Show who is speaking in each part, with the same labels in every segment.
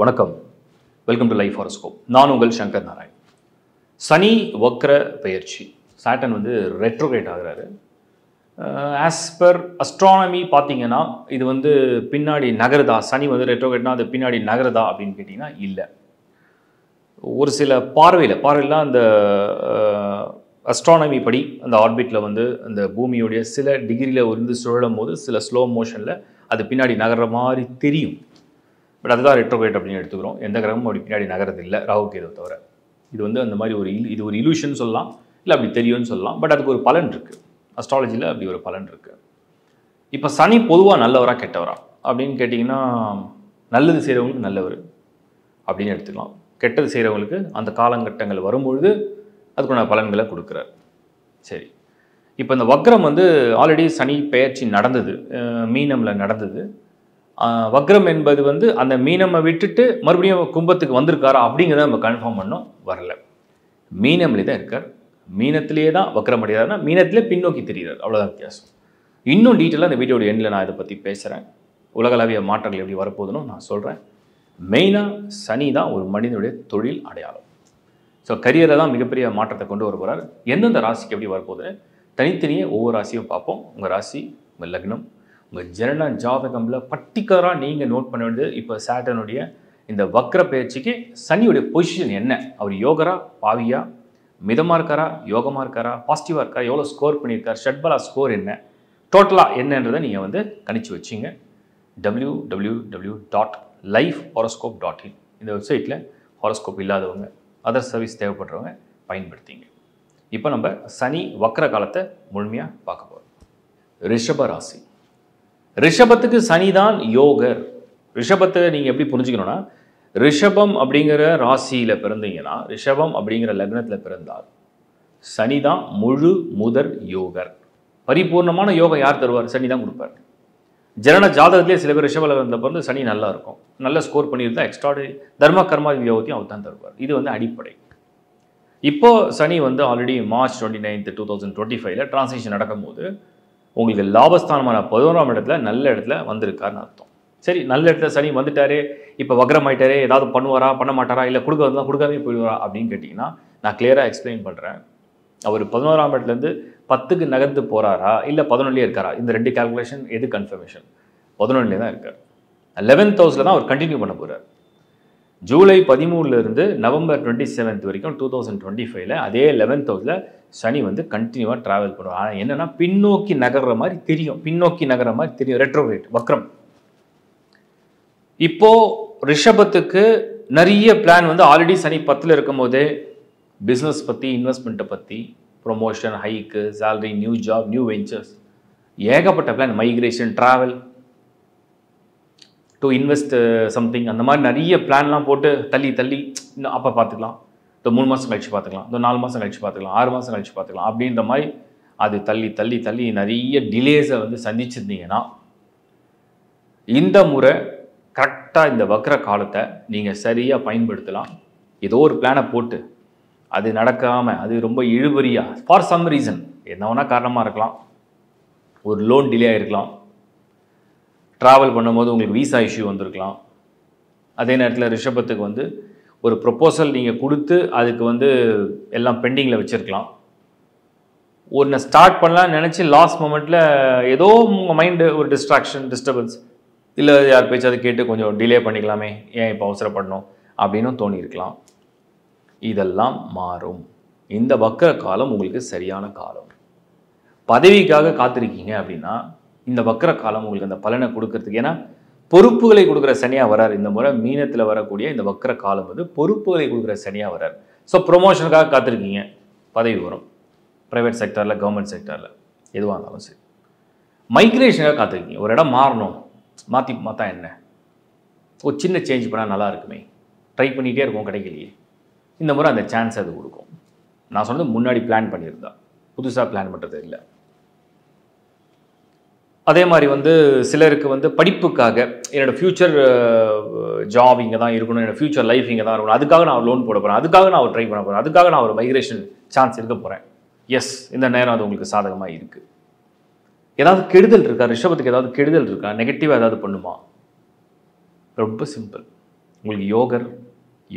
Speaker 1: வணக்கம். Welcome to life horoscope. நான் உங்கள் சங்கர் நாராயண். சனி வக்ர பெயர்ச்சி, சாட்டன் வந்து ரெட்ரோகிரேட் ஆகிறாரு. ஆஸ் பர் அஸ்ட்ரானமி பார்த்தீங்கன்னா இது வந்து பின்னாடி நகருதா, சனி வந்து ரெட்ரோகிரேட்னா அது பின்னாடி நகருதா அப்படின்னு கேட்டிங்கன்னா இல்லை. ஒரு சில பார்வையிலாம் அந்த அஸ்ட்ரானமி படி அந்த ஆர்பிட்டில் வந்து அந்த பூமியுடைய சில டிகிரியில் இருந்து சுழலும் போது சில ஸ்லோ மோஷனில் அது பின்னாடி நகர்ற மாதிரி தெரியும். பட் அதுதான் ரெட்ரோகிரேட் அப்படின்னு எடுத்துக்கிறோம். எந்த கிரகமும் அப்படி பின்னாடி நகரது இல்லை, ராகு கேது தவிர. இது வந்து அந்த மாதிரி இது ஒரு இலூஷன் சொல்லலாம், இல்லை அப்படி தெரியும்னு சொல்லலாம். பட் அதுக்கு ஒரு பலன் இருக்குது, அஸ்ட்ராலஜியில் அப்படி ஒரு பலன் இருக்குது. இப்போ சனி பொதுவாக நல்லவரா கெட்டவரா அப்படின்னு கேட்டிங்கன்னா, நல்லது செய்கிறவங்களுக்கு நல்லவர் அப்படின்னு எடுத்துக்கலாம். கெட்டது செய்கிறவங்களுக்கு அந்த காலகட்டங்கள் வரும்பொழுது அதுக்கான பலன்களை கொடுக்குறார். சரி, இப்போ இந்த வக்ரம் வந்து ஆல்ரெடி சனி பெயர்ச்சி நடந்தது, மீனமில் நடந்தது. வக்ரம் என்பது வந்து அந்த மீனமை விட்டுட்டு மறுபடியும் கும்பத்துக்கு வந்திருக்காரா அப்படிங்கிறத நம்ம கன்ஃபார்ம் பண்ணோம். வரல, மீனம்லேயே தான் இருக்கார். மீனத்திலேயே தான் வக்ரம் அடைகிறாருன்னா மீனத்திலே பின்னோக்கி தெரிகிறார், அவ்வளோதான் வித்தியாசம். இன்னும் டீட்டெயிலாக இந்த வீடியோட எண்ணில் நான் இதை பற்றி பேசுகிறேன். உலகளவிய மாற்றங்கள் எப்படி வரப்போகுதுன்னு நான் சொல்கிறேன். மெயினாக சனி தான் ஒரு மனிதனுடைய தொழில் அடையாளம். ஸோ கரியரை தான் மிகப்பெரிய மாற்றத்தை கொண்டு வர போகிறார். எந்தெந்த ராசிக்கு எப்படி வரப்போகுதுன்னு தனித்தனியே ஒவ்வொரு ராசியும் பார்ப்போம். உங்கள் ராசி, உங்கள் லக்னம், உங்கள் ஜனன ஜாதகம்ல பர்டிகுலராக நீங்கள் நோட் பண்ண வேண்டியது, இப்போ சாட்டனுடைய இந்த வக்ர பயிற்சிக்கு சனியுடைய பொசிஷன் என்ன, அவர் யோகரா பாவியா, மிதமாக இருக்காரா, யோகமாக இருக்காரா, பாசிட்டிவாக இருக்காரா, எவ்வளோ ஸ்கோர் பண்ணியிருக்கார், ஷட்பலா ஸ்கோர் என்ன, டோட்டலாக என்னன்றதை நீங்கள் வந்து கணிச்சு வச்சிங்க. www.lifehoroscope.in இந்த வெப்சைட்டில் ஹாரோஸ்கோப் இல்லாதவங்க, அதர் சர்வீஸ் தேவைப்படுறவங்க பயன்படுத்திங்க. இப்போ நம்ம சனி வக்ர காலத்தை முழுமையாக பார்க்க போகிறோம். ரிஷப ராசி. ரிஷபத்துக்கு சனி தான் யோகர். ரிஷபத்தை நீங்கள் எப்படி புரிஞ்சுக்கணும்னா, ரிஷபம் அப்படிங்கிற ராசியில் பிறந்தீங்கன்னா, ரிஷபம் அப்படிங்கிற லக்னத்தில் பிறந்தால் சனி தான் முழு முதற் யோகர். பரிபூர்ணமான யோகம் யார் தருவார்? சனி தான் கொடுப்பார். ஜனன ஜாதகத்திலே சில பேர் ரிஷப லக்னத்தில் பிறந்து சனி நல்லா இருக்கும், நல்ல ஸ்கோர் பண்ணியிருந்தால் எக்ஸ்ட்ராடி தர்ம கர்மா யோகத்தையும் அவர் தான் தருவார். இது வந்து அடிப்படை. இப்போது சனி வந்து ஆல்ரெடி மார்ச் 29, 2025 டிரான்சிஷன் நடக்கும்போது உங்களுக்கு லாபஸ்தானமான 11ஆம் இடத்துல நல்ல இடத்துல வந்திருக்காருன்னு அர்த்தம். சரி, நல்ல இடத்துல சனி வந்துட்டாரே, இப்போ வக்ரம் ஆயிட்டாரே, ஏதாவது பண்ணுவாரா பண்ண மாட்டாரா, இல்லை கொடுக்க வந்தால் கொடுக்காமே போயிடுவாரா அப்படின்னு கேட்டிங்கன்னா, நான் கிளியராக எக்ஸ்பிளைன் பண்ணுறேன். அவர் 11ஆம் இடத்துலேருந்து 10க்கு நகர்ந்து போகிறாரா இல்லை 11லேயே இருக்காரா, இந்த ரெண்டு கால்குலேஷன் எது கன்ஃபர்மேஷன்? 11லேயே தான் இருக்கார். 11th ஹவுஸில் தான் அவர் கண்டினியூ பண்ண போகிறார். ஜூலை 13 நவம்பர் 27 வரைக்கும் 2025 அதே 11th ஹவுஸில் சனி வந்து கண்டினியூவாக ட்ராவல் பண்ணுவார். ஆனால் என்னென்னா பின்னோக்கி நகர்ற மாதிரி தெரியும், ரெட்ரோகிரேட் வக்ரம். இப்போது ரிஷபத்துக்கு நிறைய பிளான் வந்து ஆல்ரெடி சனி 10ல் இருக்கும் போதே பிஸ்னஸ் பற்றி, இன்வெஸ்ட்மெண்ட்டை பற்றி, promotion, hike, salary, new job, new ventures, ஏகப்பட்ட plan, migration, travel, to invest something, அந்த மாதிரி நிறைய பிளான்லாம் போட்டு தள்ளி இன்னும் அப்போ பார்த்துக்கலாம், இந்த 3 மாதம் கழிச்சு பார்த்துக்கலாம், இந்த 4 மாதம் கழிச்சு பார்த்துக்கலாம், 6 மாதம் கழிச்சு பார்த்துக்கலாம் அப்படின்ற மாதிரி அது தள்ளி நிறைய டிலேஸை வந்து சந்திச்சிருந்தீங்கன்னா, இந்த முறை கரெக்டாக இந்த வக்ர காலத்தை நீங்கள் சரியாக பயன்படுத்தலாம். ஏதோ ஒரு பிளானை போட்டு அது நடக்காமல், அது ரொம்ப இழுபறியாக ஃபார் சம் ரீசன், என்ன வேணால் காரணமாக இருக்கலாம், ஒரு லோன் டிலே ஆகிருக்கலாம், ட்ராவல் பண்ணும்போது உங்களுக்கு வீசா இஷ்யூ வந்திருக்கலாம், அதே நேரத்தில் ரிஷபத்துக்கு வந்து ஒரு ப்ரொப்போசல் நீங்கள் கொடுத்து அதுக்கு வந்து எல்லாம் பெண்டிங்கில் வச்சுருக்கலாம். ஒன்று ஸ்டார்ட் பண்ணலான்னு நினச்சி லாஸ்ட் மொமெண்ட்டில் ஏதோ உங்கள் மைண்டு ஒரு டிஸ்டர்பன்ஸ், இல்லை யார் பேச்சாவது கேட்டு கொஞ்சம் டிலே பண்ணிக்கலாமே, ஏன் இப்போ அவசரப்படணும் அப்படின்னு தோணியிருக்கலாம். இதெல்லாம் மாறும். இந்த வக்ர காலம் உங்களுக்கு சரியான காலம். பதவிக்காக காத்திருக்கீங்க அப்படின்னா இந்த வக்ர காலம் உங்களுக்கு அந்த பலனை கொடுக்கறதுக்கு, ஏன்னா பொறுப்புகளை கொடுக்குற சனியாக வரார். இந்த முறை மீனத்தில் வரக்கூடிய இந்த வக்ர காலம் வந்து பொறுப்புகளை கொடுக்குற சனியாக வரார். ஸோ ப்ரொமோஷனுக்காக காத்திருக்கீங்க, பதவி வரும். ப்ரைவேட் செக்டரில், கவர்மெண்ட் செக்டரில், எதுவாக இருந்தாலும் சரி. மைக்ரேஷனுக்காக காத்திருக்கீங்க, ஒரு இடம் மாறணும், மாற்றா என்ன, ஒரு சின்ன சேஞ்ச் பண்ணால் நல்லா இருக்குமே, ட்ரை பண்ணிகிட்டே இருக்கும், கிடைக்கலையே, இந்த முறை அந்த சான்ஸ் அது கொடுக்கும். நான் சொன்னது முன்னாடி பிளான் பண்ணியிருந்தா, புதுசாக பிளான் பண்ணுறது இல்லை. அதே மாதிரி வந்து சிலருக்கு வந்து படிப்புக்காக என்னோடய ஃப்யூச்சர் ஜாப் இங்கே தான் இருக்கணும், என்னோடய ஃப்யூச்சர் லைஃப் இங்கே தான் இருக்கணும், அதுக்காக நான் லோன் போட போகிறேன், அதுக்காக நான் ட்ரை பண்ண போகிறேன், அதுக்காக நான் ஒரு மைக்ரேஷன் சான்ஸ் இருக்க போகிறேன். எஸ், இந்த நேரம் அது உங்களுக்கு சாதகமாக இருக்குது. ஏதாவது கெடுதல் இருக்கா? ரிஷபத்துக்கு ஏதாவது கெடுதல் இருக்கா? நெகட்டிவாக ஏதாவது பண்ணுமா? ரொம்ப சிம்பிள். உங்களுக்கு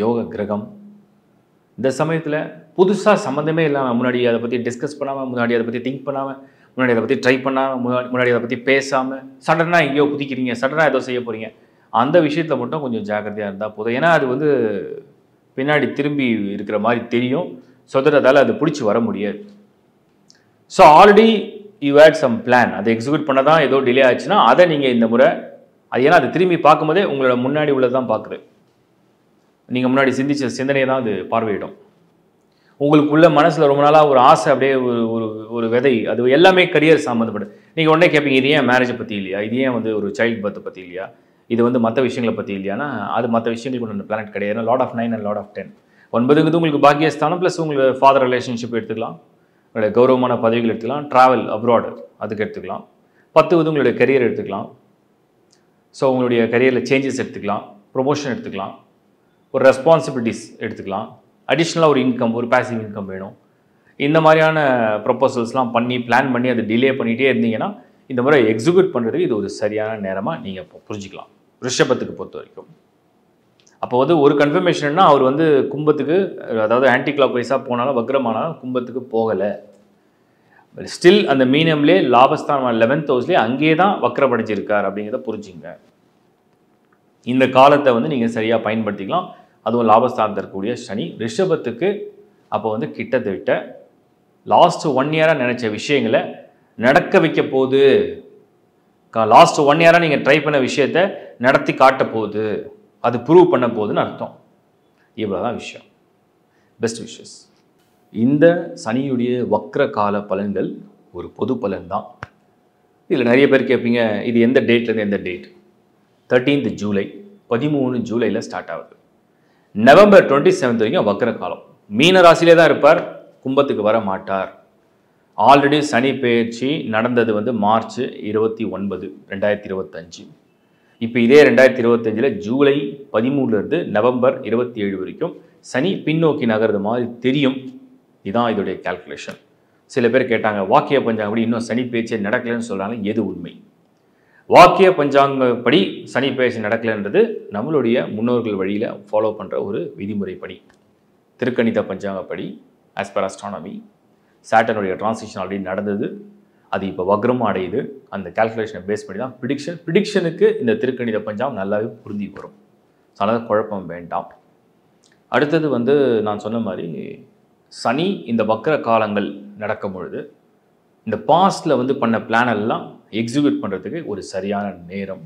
Speaker 1: யோக கிரகம் இந்த சமயத்தில் புதுசாக சம்மந்தமே இல்லாமல் முன்னாடி அதை பற்றி டிஸ்கஸ் பண்ணாமல், முன்னாடி அதை பற்றி திங்க் பண்ணாமல், முன்னாடி அதை பற்றி ட்ரை பண்ணாமல், முன்னாடி அதை பற்றி பேசாமல் சடனாக எங்கேயோ குதிக்கிறீங்க, சடனாக ஏதோ செய்ய போகிறீங்க. அந்த விஷயத்தில் மட்டும் கொஞ்சம் ஜாக்கிரதையாக இருந்தால் போதும். ஏன்னா அது வந்து பின்னாடி திரும்பி இருக்கிற மாதிரி தெரியும். சொதறதால் அது பிடிச்சி வர முடியாது. So already you had some plan, அதை எக்ஸிக்யூட் பண்ண தான் ஏதோ டிலே ஆச்சுன்னா அதை நீங்கள் இந்த முறை அது ஏன்னா அது திரும்பி பார்க்கும்போதே உங்களோட முன்னாடி உள்ளதான் பார்க்குது. நீங்கள் முன்னாடி சிந்திச்ச சிந்தனையை தான் அது பார்வையிடும். உங்களுக்குள்ள மனசில் ரொம்ப நாளாக ஒரு ஆசை அப்படியே ஒரு விதை, அது எல்லாமே கரியர் சம்மந்தப்படும். நீங்கள் உடனே கேட்பீங்க, இது ஏன் மேரேஜை பற்றி இல்லையா, இது ஏன் வந்து ஒரு சைல்டு பர்த்தை பற்றி இல்லையா, இது வந்து மற்ற விஷயங்களை பற்றி இல்லையானா அது மற்ற விஷயங்களுக்கு ஒன்று பிளானட் கிடையாது. Lord of 9 and lord of 10. 9ங்கிறது உங்களுக்கு பாக்கியஸ்தானம், ப்ளஸ் உங்களுக்கு ஃபாதர் ரிலேஷன்ஷிப் எடுத்துக்கலாம், உங்களுடைய கௌரவமான பதவிகள் எடுத்துக்கலாம், ட்ராவல் அப்ராடு அதுக்கு எடுத்துக்கலாம். 10 வந்து உங்களுடைய கரியர் எடுத்துக்கலாம். ஸோ உங்களுடைய கரியரில் சேஞ்சஸ் எடுத்துக்கலாம், ப்ரொமோஷன் எடுத்துக்கலாம், ஒரு ரெஸ்பான்சிபிலிட்டிஸ் எடுத்துக்கலாம், அடிஷ்னலாக ஒரு இன்கம், ஒரு பேசிவ் இன்கம் வேணும். இந்த மாதிரியான ப்ரொப்போசல்ஸ்லாம் பண்ணி பிளான் பண்ணி அதை டிலே பண்ணிகிட்டே இருந்தீங்கன்னா இந்த முறை எக்ஸிக்யூட் பண்ணுறதுக்கு இது ஒரு சரியான நேரமாக நீங்கள் புரிஞ்சிக்கலாம். ரிஷபத்துக்கு பொறுத்த வரைக்கும் அப்போ வந்து ஒரு கன்ஃபர்மேஷன்னா அவர் வந்து கும்பத்துக்கு, அதாவது ஆன்டி கிளாக் வைஸாக போனாலும் வக்ரமானாலும் கும்பத்துக்கு போகலை. ஸ்டில் அந்த மீனம்லே லாபஸ்தான 11th ஹவுஸ்லேயே அங்கேயே தான் வக்ரப்படைச்சிருக்கார் அப்படிங்கிறத புரிஞ்சுங்க. இந்த காலத்தை வந்து நீங்கள் சரியாக பயன்படுத்திக்கலாம். அதுவும் லாபஸ்தானத்தில் இருக்கக்கூடிய சனி ரிஷபத்துக்கு அப்போ வந்து கிட்டத்தட்ட லாஸ்ட் 1 இயராக நினச்ச விஷயங்களை நடக்க வைக்க போகுது. லாஸ்ட் 1 இயராக நீங்கள் ட்ரை பண்ண விஷயத்தை நடத்தி காட்ட போகுது, அது ப்ரூவ் பண்ண போகுதுன்னு அர்த்தம். இவ்வளோதான் விஷயம். Best wishes. இந்த சனியுடைய வக்ர கால பலன்கள் ஒரு பொது பலன் தான். இதில் நிறைய பேர் கேட்பீங்க, இது எந்த டேட்லேருந்து எந்த டேட்? 13th ஜூலை, 13 ஜூலையில் ஸ்டார்ட் ஆகுது. நவம்பர் 27 வரைக்கும் வக்ர காலம். மீன ராசியிலே தான் இருப்பார், கும்பத்துக்கு வர மாட்டார். ஆல்ரெடி சனி பெயர்ச்சி நடந்தது வந்து மார்ச் 29, 2025. இப்போ இதே 2025 ஜூலை 13லேருந்து நவம்பர் 27 வரைக்கும் சனி பின்னோக்கி நகர்றது மாதிரி தெரியும். இதுதான் இதோடைய கால்குலேஷன். சில பேர் கேட்டாங்க, வாக்கிய பஞ்சாங்கப்படி இன்னும் சனி பெயர்ச்சி நடக்கலைன்னு சொல்கிறாங்க, எது உண்மை? வாக்கிய பஞ்சாங்கப்படி சனி பெயர்ச்சி நடக்கலைன்றது நம்மளுடைய முன்னோர்கள் வழியில் ஃபாலோ பண்ணுற ஒரு விதிமுறைப்படி. திருக்கணித பஞ்சாங்கப்படி ஆஸ் பர் அஸ்ட்ரானமி சாட்டனுடைய டிரான்சிஷன் ஆல்ரெடி நடந்தது, அது இப்போ வக்ரமும் அடையுது. அந்த கால்குலேஷனை பேஸ் பண்ணி தான் ப்ரிடிக்ஷனுக்கு இந்த திருக்கணித பஞ்சாங்கம் நல்லாவே புரிஞ்சு வரும். அதனால் குழப்பம் வேண்டாம். அடுத்தது வந்து நான் சொன்ன மாதிரி சனி இந்த வக்ர காலங்கள் நடக்கும் பொழுது இந்த பாஸ்டில் வந்து பண்ண பிளான் எல்லாம் எக்ஸிக்யூட் பண்ணுறதுக்கு ஒரு சரியான நேரம்.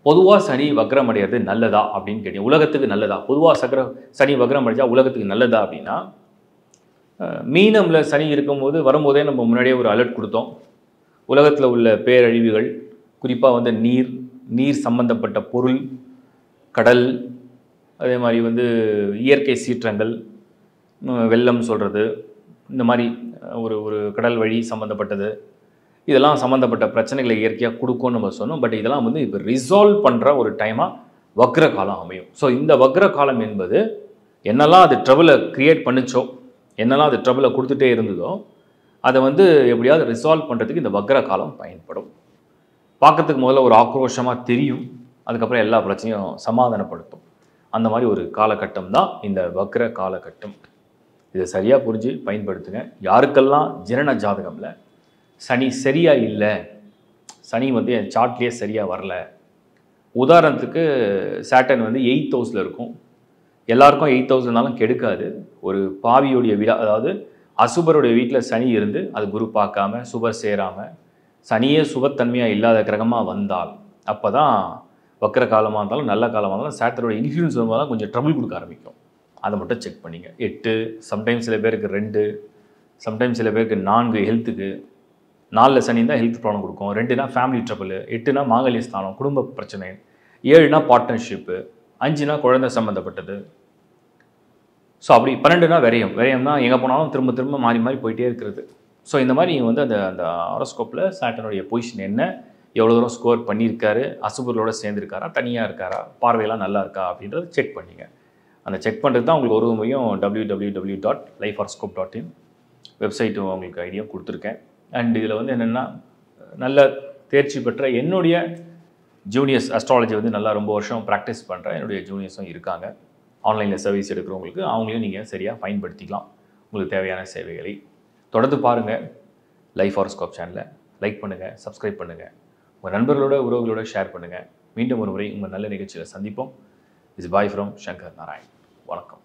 Speaker 1: பொதுவாக சனி வக்ரம் அடைகிறது நல்லதா அப்படின்னு கேட்டீங்க, உலகத்துக்கு நல்லதா? பொதுவாக சனி வக்ரம் அடைஞ்சா உலகத்துக்கு நல்லதா அப்படின்னா, மீனமில் சனி இருக்கும்போது வரும்போதே நம்ம முன்னாடியே ஒரு அலர்ட் கொடுத்தோம். உலகத்தில் உள்ள பேரழிவுகள், குறிப்பாக வந்து நீர் சம்பந்தப்பட்ட பொருள், கடல், அதே மாதிரி வந்து இயற்கை சீற்றங்கள், வெள்ளம் சொல்கிறது, இந்த மாதிரி ஒரு கடல் வழி சம்மந்தப்பட்டது, இதெல்லாம் சம்மந்தப்பட்ட பிரச்சனைகளை இயற்கையாக கொடுக்கும்னு நம்ம சொன்னோம். பட் இதெல்லாம் வந்து இப்போ ரிசால்வ் பண்ணுற ஒரு டைமாக வக்ர காலம் அமையும். ஸோ இந்த வக்ர காலம் என்பது என்னெல்லாம் அது ட்ரபிளை க்ரியேட் பண்ணிச்சோ, என்னெல்லாம் அது ட்ரபிளை கொடுத்துட்டே இருந்ததோ, அதை வந்து எப்படியாவது ரிசால்வ் பண்ணுறதுக்கு இந்த வக்ர காலம் பயன்படும். பார்க்கறதுக்கு முதல்ல ஒரு ஆக்ரோஷமாக தெரியும், அதுக்கப்புறம் எல்லா பிரச்சனையும் சமாதானப்படுத்தும். அந்த மாதிரி ஒரு காலகட்டம் தான் இந்த வக்ர காலகட்டம். இதை சரியாக புரிஞ்சு பயன்படுத்துங்க. யாருக்கெல்லாம் ஜனன ஜாதகமில் சனி சரியாக இல்லை, சனி வந்து என் சார்ட்லேயே சரியாக வரல, உதாரணத்துக்கு சாட்டன் வந்து 8th ஹவுஸில் இருக்கும். எல்லாருக்கும் 8th ஹவுஸ்னாலும் கெடுக்காது. ஒரு பாவியோடைய வீடாக, அதாவது அசுபருடைய வீட்டில் சனி இருந்து அது குரு பார்க்காம சுபர் சேராமல் சனியே சுபத்தன்மையாக இல்லாத கிரகமாக வந்தால், அப்போ தான் வக்ர காலமாக இருந்தாலும் நல்ல காலமாக இருந்தாலும் சாட்டனோட இன்ஃப்ளூயன்ஸ் வரும்போது கொஞ்சம் ட்ரபிள் கொடுக்க ஆரம்பிக்கும். அதை மட்டும் செக் பண்ணிங்க. 8, சம்டைம்ஸ் சில பேருக்கு 2, சம்டைம்ஸ் சில பேருக்கு 4 ஹெல்த்துக்கு. 4ல் சனி தான் ஹெல்த் ப்ராப்ளம் கொடுக்கும். 2னா ஃபேமிலி ட்ரபிள், 8னா மாங்கல்ய ஸ்தானம் குடும்ப பிரச்சனை, 7னா பார்ட்னர்ஷிப்பு, 5னா குழந்தை சம்மந்தப்பட்டது. ஸோ அப்படி 12னா விரயம் தான் எங்கே போனாலும் திரும்ப திரும்ப மாறி மாறி போயிட்டே இருக்கிறது. ஸோ இந்த மாதிரி நீங்கள் வந்து அந்த ஹாரோஸ்கோப்பில் சாட்டனுடைய பொசிஷன் என்ன, எவ்வளோ தூரம் ஸ்கோர் பண்ணியிருக்காரு, அசுபர்களோட சேர்ந்துருக்காரா, தனியாக இருக்காரா, பார்வையெல்லாம் நல்லா இருக்கா அப்படின்றத செக் பண்ணிங்க. அந்த செக் பண்ணுறது தான் உங்களுக்கு ஒரு முறையும் www.lifehoroscope.in வெப்சைட்டு உங்களுக்கு ஐடியா கொடுத்துருக்கேன். அண்ட் இதில் வந்து என்னென்னா, நல்ல தேர்ச்சி பெற்ற என்னுடைய ஜூனியர்ஸ் அஸ்ட்ராலஜி வந்து நல்லா ரொம்ப வருஷம் ப்ராக்டிஸ் பண்ணுற என்னுடைய ஜூனியர்ஸும் இருக்காங்க. ஆன்லைனில் சர்வீஸ் எடுக்கிறவங்களுக்கு அவங்களையும் நீங்கள் சரியாக பயன்படுத்திக்கலாம் உங்களுக்கு தேவையான சேவைகளை. தொடர்ந்து பாருங்கள் லைஃப் ஹாரோஸ்கோப் சேனலை. லைக் பண்ணுங்கள், சப்ஸ்கிரைப் பண்ணுங்கள், உங்கள் நண்பர்களோட உறவுகளோட ஷேர் பண்ணுங்கள். மீண்டும் ஒரு முறை உங்கள் நல்ல நிகழ்ச்சியில் சந்திப்போம். Is bye from Shankar Narayan. வணக்கம்.